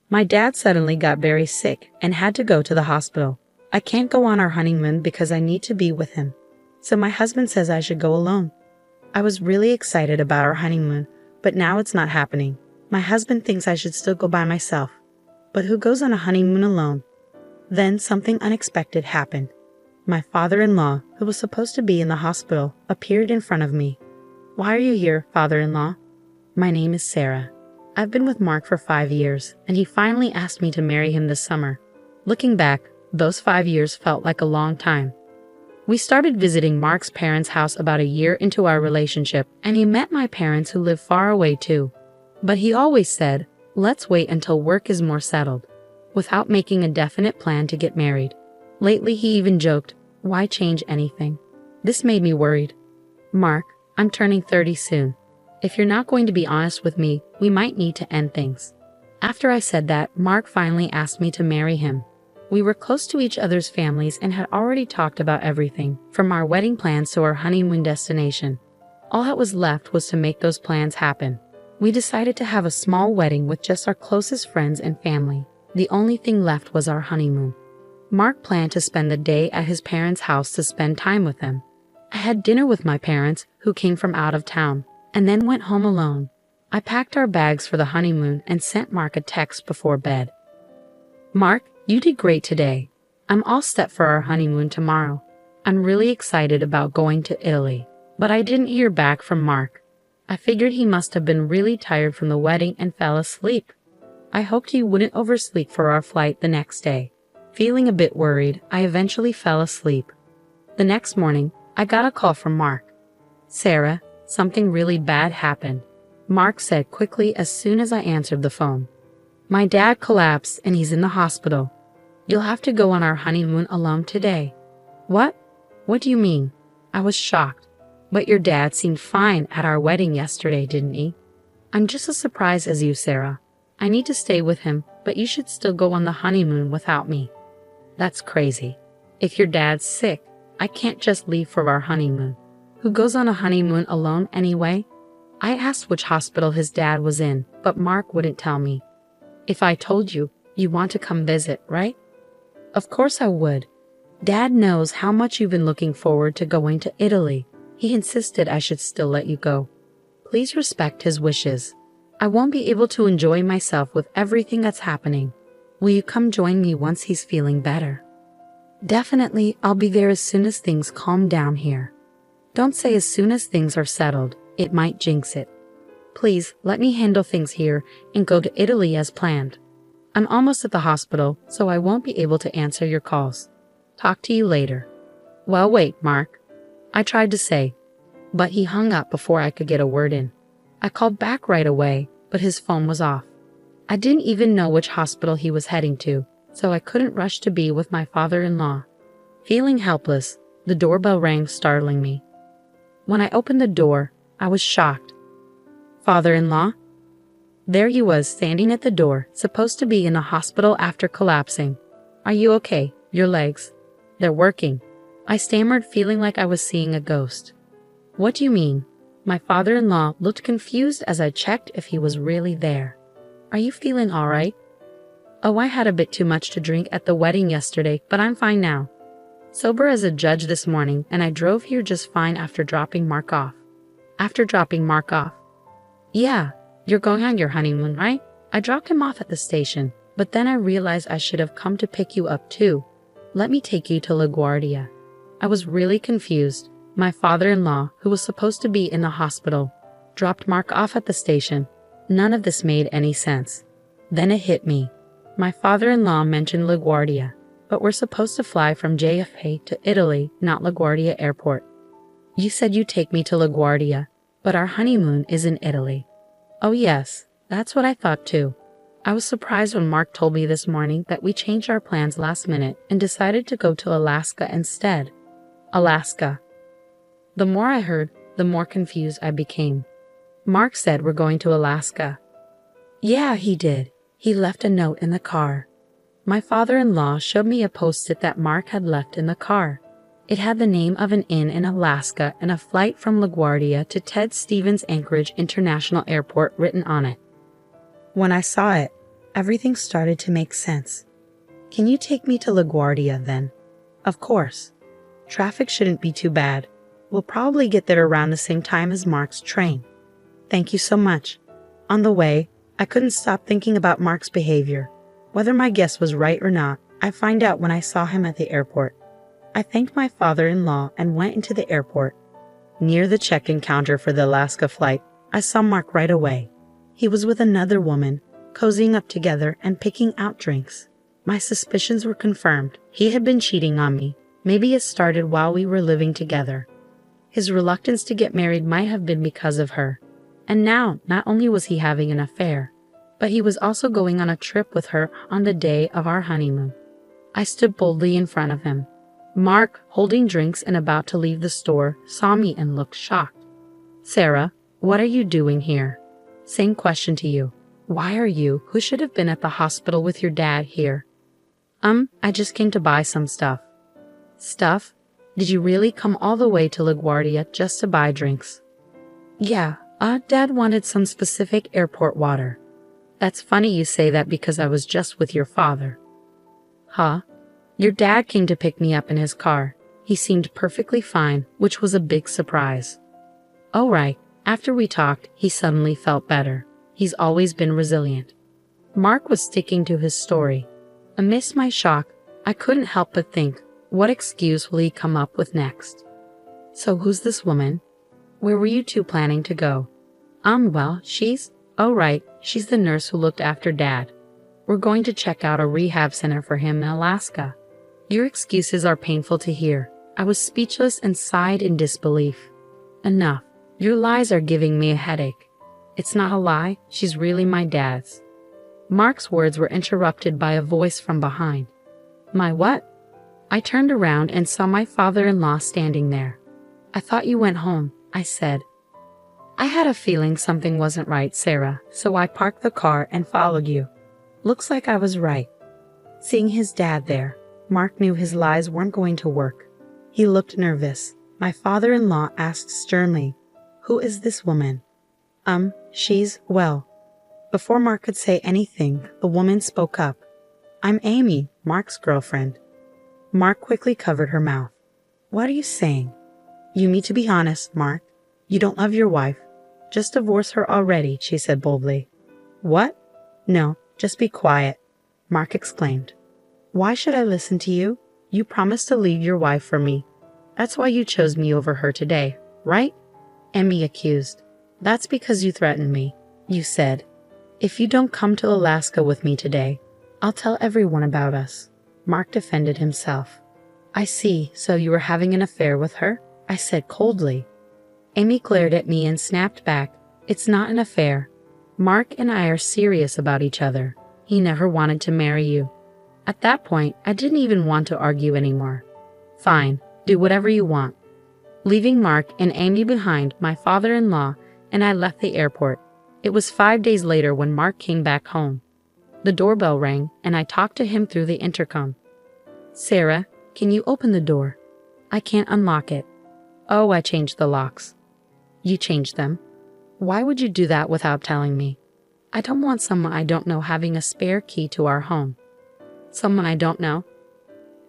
My dad suddenly got very sick and had to go to the hospital. I can't go on our honeymoon because I need to be with him. So my husband says I should go alone. I was really excited about our honeymoon, but now it's not happening. My husband thinks I should still go by myself. But who goes on a honeymoon alone? Then something unexpected happened. My father-in-law, who was supposed to be in the hospital, appeared in front of me. "Why are you here, father-in-law?" "My name is Sarah. I've been with Mark for 5 years, and he finally asked me to marry him this summer." Looking back, those 5 years felt like a long time. We started visiting Mark's parents' house about a year into our relationship, and he met my parents who live far away too. But he always said, "Let's wait until work is more settled," without making a definite plan to get married. Lately he even joked, "Why change anything?" This made me worried. "Mark, I'm turning 30 soon. If you're not going to be honest with me, we might need to end things." After I said that, Mark finally asked me to marry him. We were close to each other's families and had already talked about everything, from our wedding plans to our honeymoon destination. All that was left was to make those plans happen. We decided to have a small wedding with just our closest friends and family. The only thing left was our honeymoon. Mark planned to spend the day at his parents' house to spend time with them. I had dinner with my parents, who came from out of town, and then went home alone. I packed our bags for the honeymoon and sent Mark a text before bed. "Mark, you did great today. I'm all set for our honeymoon tomorrow. I'm really excited about going to Italy." But I didn't hear back from Mark. I figured he must have been really tired from the wedding and fell asleep. I hoped he wouldn't oversleep for our flight the next day. Feeling a bit worried, I eventually fell asleep. The next morning, I got a call from Mark. "Sarah, something really bad happened," Mark said quickly as soon as I answered the phone. "My dad collapsed and he's in the hospital. You'll have to go on our honeymoon alone today." "What? What do you mean?" I was shocked. "But your dad seemed fine at our wedding yesterday, didn't he?" "I'm just as surprised as you, Sarah. I need to stay with him, but you should still go on the honeymoon without me." "That's crazy. If your dad's sick, I can't just leave for our honeymoon. Who goes on a honeymoon alone anyway?" I asked which hospital his dad was in, but Mark wouldn't tell me. "If I told you, you want to come visit, right?" "Of course I would. Dad knows how much you've been looking forward to going to Italy. He insisted I should still let you go. Please respect his wishes. I won't be able to enjoy myself with everything that's happening. Will you come join me once he's feeling better?" "Definitely, I'll be there as soon as things calm down here." "Don't say as soon as things are settled. It might jinx it. Please, let me handle things here and go to Italy as planned. I'm almost at the hospital, so I won't be able to answer your calls. Talk to you later." "Well, wait, Mark," I tried to say, but he hung up before I could get a word in. I called back right away, but his phone was off. I didn't even know which hospital he was heading to, so I couldn't rush to be with my father-in-law. Feeling helpless, the doorbell rang, startling me. When I opened the door, I was shocked. "Father-in-law?" There he was, standing at the door, supposed to be in the hospital after collapsing. "Are you okay? Your legs? They're working." I stammered, feeling like I was seeing a ghost. "What do you mean?" My father-in-law looked confused as I checked if he was really there. "Are you feeling all right?" "Oh, I had a bit too much to drink at the wedding yesterday, but I'm fine now. Sober as a judge this morning, and I drove here just fine after dropping Mark off." "After dropping Mark off?" "Yeah, you're going on your honeymoon, right? I dropped him off at the station, but then I realized I should have come to pick you up too. Let me take you to LaGuardia." I was really confused. My father-in-law, who was supposed to be in the hospital, dropped Mark off at the station. None of this made any sense. Then it hit me. My father-in-law mentioned LaGuardia, but we're supposed to fly from JFK to Italy, not LaGuardia Airport. "You said you'd take me to LaGuardia, but our honeymoon is in Italy." "Oh yes, that's what I thought too." I was surprised when Mark told me this morning that we changed our plans last minute and decided to go to Alaska instead. Alaska. The more I heard, the more confused I became. Mark said we're going to Alaska. Yeah, he did. He left a note in the car. My father-in-law showed me a post-it that Mark had left in the car. It had the name of an inn in Alaska and a flight from LaGuardia to Ted Stevens Anchorage International Airport written on it. When I saw it, Everything started to make sense. Can you take me to LaGuardia then? Of course. Traffic shouldn't be too bad. We'll probably get there around the same time as Mark's train. Thank you so much. On the way, I couldn't stop thinking about Mark's behavior. Whether my guess was right or not, I find out when I saw him at the airport. I thanked my father-in-law and went into the airport. Near the check-in counter for the Alaska flight, I saw Mark right away. He was with another woman, cozying up together and picking out drinks. My suspicions were confirmed. He had been cheating on me. Maybe it started while we were living together. His reluctance to get married might have been because of her. And now, not only was he having an affair, but he was also going on a trip with her on the day of our honeymoon. I stood boldly in front of him. Mark, holding drinks and about to leave the store, saw me and looked shocked. Sarah, what are you doing here? Same question to you. Why are you, who should have been at the hospital with your dad, here? I just came to buy some stuff. Stuff? Did you really come all the way to LaGuardia just to buy drinks? Yeah, Dad wanted some specific airport water. That's funny you say that because I was just with your father. Huh? Your dad came to pick me up in his car. He seemed perfectly fine, which was a big surprise. Oh right, after we talked, he suddenly felt better. He's always been resilient. Mark was sticking to his story. Amidst my shock, I couldn't help but think, what excuse will he come up with next? So who's this woman? Where were you two planning to go? Well, oh right, she's the nurse who looked after Dad. We're going to check out a rehab center for him in Alaska. Your excuses are painful to hear. I was speechless and sighed in disbelief. Enough. Your lies are giving me a headache. It's not a lie, she's really my dad's. Mark's words were interrupted by a voice from behind. My what? I turned around and saw my father-in-law standing there. I thought you went home, I said. I had a feeling something wasn't right, Sarah, so I parked the car and followed you. Looks like I was right. Seeing his dad there, Mark knew his lies weren't going to work. He looked nervous. My father-in-law asked sternly, Who is this woman? Well. Before Mark could say anything, the woman spoke up. I'm Amy, Mark's girlfriend. Mark quickly covered her mouth. What are you saying? You need to be honest, Mark. You don't love your wife. Just divorce her already, she said boldly. What? No, just be quiet, Mark exclaimed. Why should I listen to you? You promised to leave your wife for me. That's why you chose me over her today, right? Amy accused. That's because you threatened me. You said, if you don't come to Alaska with me today, I'll tell everyone about us. Mark defended himself. I see, so you were having an affair with her? I said coldly. Amy glared at me and snapped back, It's not an affair. Mark and I are serious about each other. He never wanted to marry you. At that point, I didn't even want to argue anymore. Fine, do whatever you want. Leaving Mark and Amy behind, my father-in-law and I left the airport. It was 5 days later when Mark came back home. The doorbell rang, and I talked to him through the intercom. Sarah, can you open the door? I can't unlock it. Oh, I changed the locks. You changed them? Why would you do that without telling me? I don't want someone I don't know having a spare key to our home. Someone I don't know?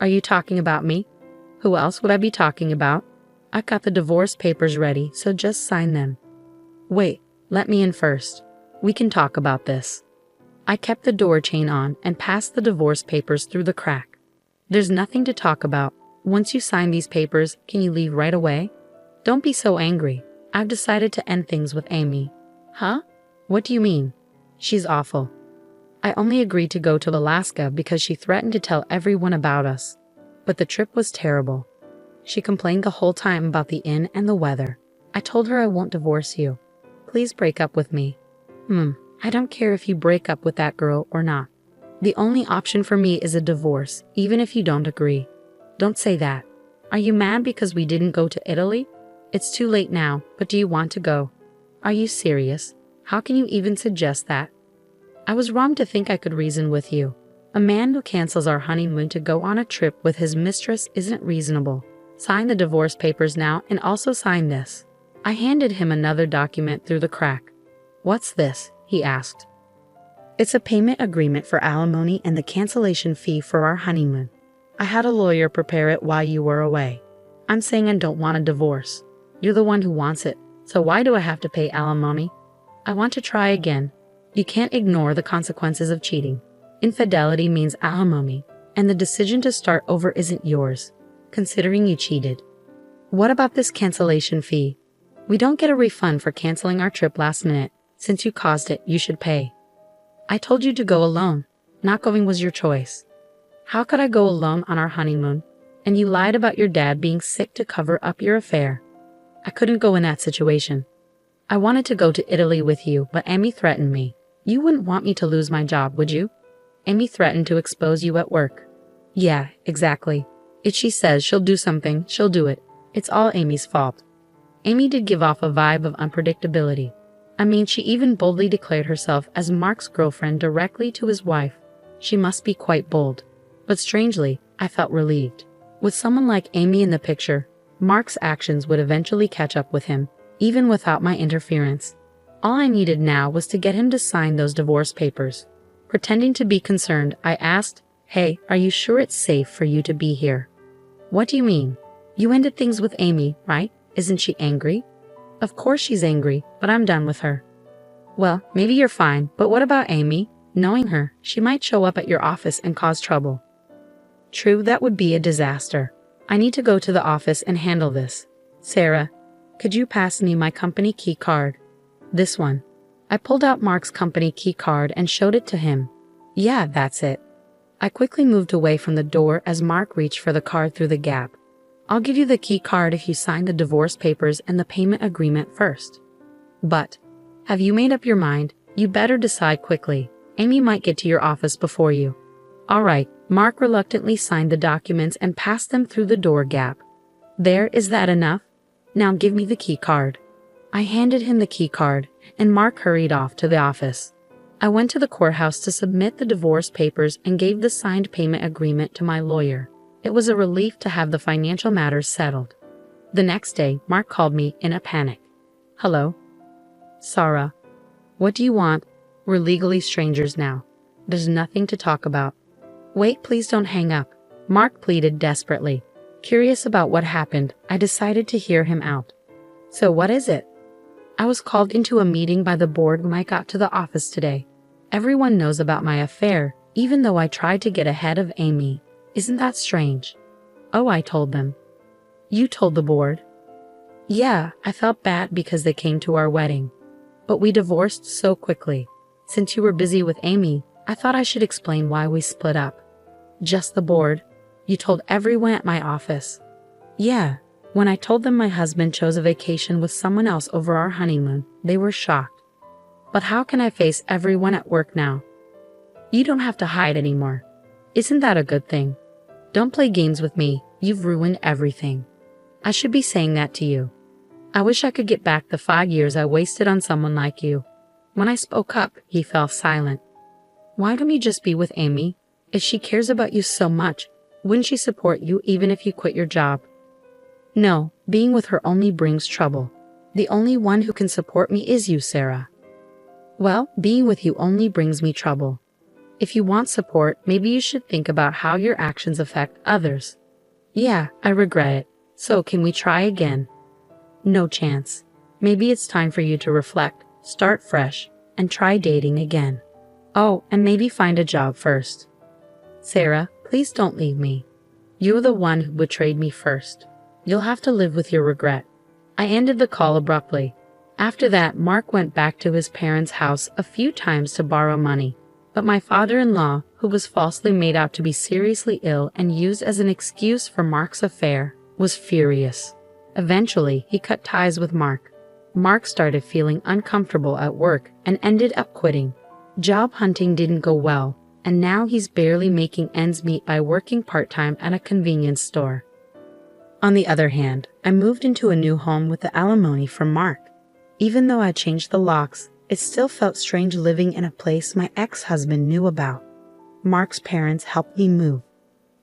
Are you talking about me? Who else would I be talking about? I've got the divorce papers ready, so just sign them. Wait, let me in first. We can talk about this. I kept the door chain on and passed the divorce papers through the crack. There's nothing to talk about. Once you sign these papers, can you leave right away? Don't be so angry. I've decided to end things with Amy. Huh? What do you mean? She's awful. I only agreed to go to Alaska because she threatened to tell everyone about us. But the trip was terrible. She complained the whole time about the inn and the weather. I told her I won't divorce you. Please break up with me. I don't care if you break up with that girl or not. The only option for me is a divorce, even if you don't agree. Don't say that. Are you mad because we didn't go to Italy? It's too late now, but do you want to go? Are you serious? How can you even suggest that? I was wrong to think I could reason with you. A man who cancels our honeymoon to go on a trip with his mistress isn't reasonable. Sign the divorce papers now and also sign this. I handed him another document through the crack. What's this? He asked. It's a payment agreement for alimony and the cancellation fee for our honeymoon. I had a lawyer prepare it while you were away. I'm saying I don't want a divorce. You're the one who wants it, so why do I have to pay alimony? I want to try again. You can't ignore the consequences of cheating. Infidelity means alimony, and the decision to start over isn't yours, considering you cheated. What about this cancellation fee? We don't get a refund for canceling our trip last minute. Since you caused it, you should pay. I told you to go alone. Not going was your choice. How could I go alone on our honeymoon? And you lied about your dad being sick to cover up your affair. I couldn't go in that situation. I wanted to go to Italy with you, but Amy threatened me. You wouldn't want me to lose my job, would you? Amy threatened to expose you at work. Yeah, exactly. If she says she'll do something, she'll do it. It's all Amy's fault. Amy did give off a vibe of unpredictability. I mean, she even boldly declared herself as Mark's girlfriend directly to his wife. She must be quite bold. But strangely, I felt relieved. With someone like Amy in the picture, Mark's actions would eventually catch up with him, even without my interference. All I needed now was to get him to sign those divorce papers. Pretending to be concerned, I asked, "Hey, are you sure it's safe for you to be here?" "What do you mean? You ended things with Amy, right? Isn't she angry?" "Of course she's angry, but I'm done with her." "Well, maybe you're fine, but what about Amy? Knowing her, she might show up at your office and cause trouble." "True, that would be a disaster. I need to go to the office and handle this. Sarah, could you pass me my company key card?" "This one." I pulled out Mark's company key card and showed it to him. "Yeah, that's it." I quickly moved away from the door as Mark reached for the card through the gap. "I'll give you the key card if you sign the divorce papers and the payment agreement first." "But, have you made up your mind? You better decide quickly. Amy might get to your office before you." "All right." Mark reluctantly signed the documents and passed them through the door gap. "There, is that enough? Now give me the key card." I handed him the key card, and Mark hurried off to the office. I went to the courthouse to submit the divorce papers and gave the signed payment agreement to my lawyer. It was a relief to have the financial matters settled. The next day, Mark called me in a panic. "Hello? Sarah, what do you want? We're legally strangers now. There's nothing to talk about." "Wait, please don't hang up," Mark pleaded desperately. Curious about what happened, I decided to hear him out. "So what is it?" "I was called into a meeting by the board when I got to the office today. Everyone knows about my affair, even though I tried to get ahead of Amy. Isn't that strange?" "Oh, I told them." "You told the board?" "Yeah, I felt bad because they came to our wedding. But we divorced so quickly. Since you were busy with Amy, I thought I should explain why we split up." "Just the board? You told everyone at my office?" "Yeah. When I told them my husband chose a vacation with someone else over our honeymoon, they were shocked. But how can I face everyone at work now?" "You don't have to hide anymore. Isn't that a good thing? Don't play games with me. You've ruined everything." "I should be saying that to you. I wish I could get back the 5 years I wasted on someone like you." When I spoke up, he fell silent. "Why don't you just be with Amy? If she cares about you so much, wouldn't she support you even if you quit your job?" "No, being with her only brings trouble. The only one who can support me is you, Sarah." "Well, being with you only brings me trouble. If you want support, maybe you should think about how your actions affect others." "Yeah, I regret it. So can we try again?" "No chance. Maybe it's time for you to reflect, start fresh, and try dating again. Oh, and maybe find a job first." "Sarah, please don't leave me. You're the one who betrayed me first. You'll have to live with your regret." I ended the call abruptly. After that, Mark went back to his parents' house a few times to borrow money. But my father-in-law, who was falsely made out to be seriously ill and used as an excuse for Mark's affair, was furious. Eventually, he cut ties with Mark. Mark started feeling uncomfortable at work and ended up quitting. Job hunting didn't go well, and now he's barely making ends meet by working part-time at a convenience store. On the other hand, I moved into a new home with the alimony from Mark. Even though I changed the locks, it still felt strange living in a place my ex-husband knew about. Mark's parents helped me move.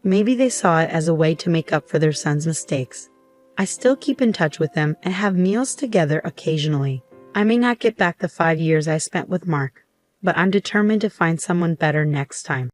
Maybe they saw it as a way to make up for their son's mistakes. I still keep in touch with them and have meals together occasionally. I may not get back the 5 years I spent with Mark, but I'm determined to find someone better next time.